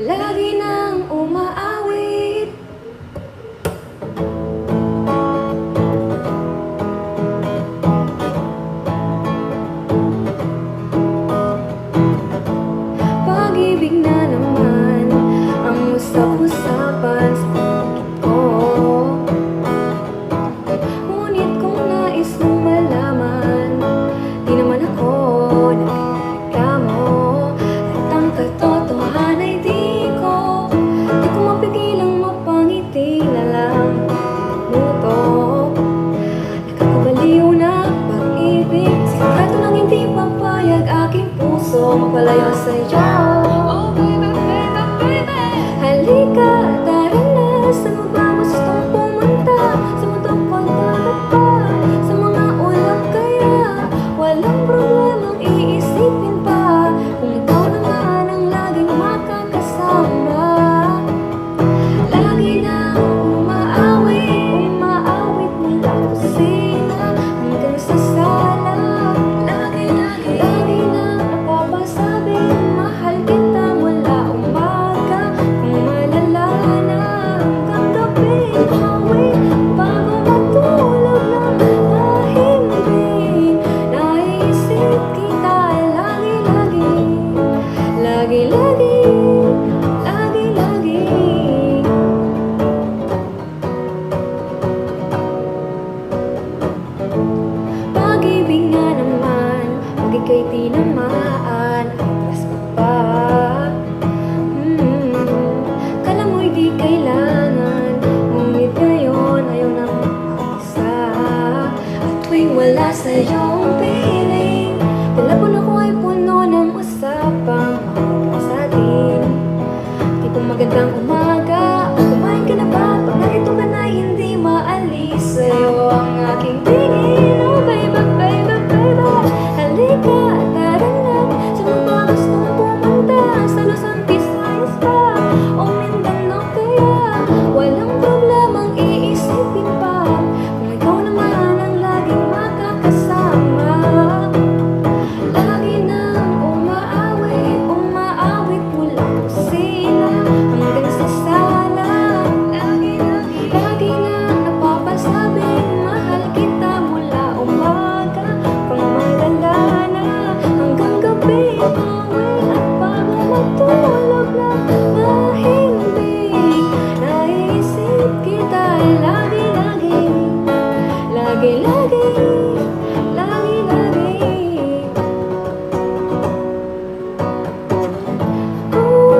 lagi nang umaawit. Pag-ibig na naman ang usap-usapan sa paligid ko. Ngunit kung nais mong malaman, di naman ako nagreklamo. At ang katotohanan ay di ko mapigilang mapangiti na lang muto. Nakakabaliw na pag-ibig, sikreto lang hindi papayag aking puso mapalayo sa'yo. Oh baby, baby, baby, halika, tara na. Saan mo ba gustong pumunta? Sa mundong pagdagat pa, sa mga ulap kaya walang problemang iisipin pa. Kung ikaw naman ang laging makakasama, lagi nang umaawit mula kusina hanggang sa sala. Lagi nang napapasabing mahal kita mula umaga kung malala na hanggang gabi. Awit bago matulog ng tahimik, naisip kita lagi-lagi. Pag-ibig nga naman, pag ika'y tinamaan, oras mo pa. Kala mo'y di kailangan, ngunit ngayon ayaw nang mag-isa. At tuwing wala sa'yong piling, talapon ako ay puno ng usapang mahalaga sa'tin. Di ba magandang umaga, kumain ka na ba? Pag narito ka na hindi maalis sa'yo ang aking tingin. Oh baby, baby, baby, halika, tara na. Saan mo ba gustong pumunta? Sa Luzon, Visayas ba? O Mindanao kaya? Walang problemang iisipin pa. Kung ikaw naman ang laging makakasama, lagi nang umaawit mula kusina hanggang sa sala. Lagi nang napapasabing mahal kita mula umaga kung malala na hanggang gabi. Awit at bago matulog na tahimik, naisip kita lagi-lagi.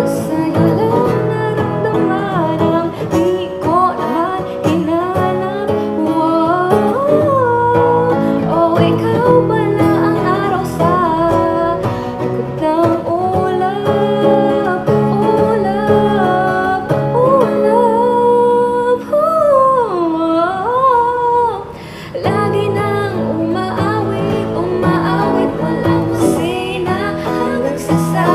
Sa'yo lang naramdaman ang di ko lahat hinanap. Oh, ikaw pala ang araw sa likod ng ulap. Lagi nang umaawit mula kusina hanggang sa sala.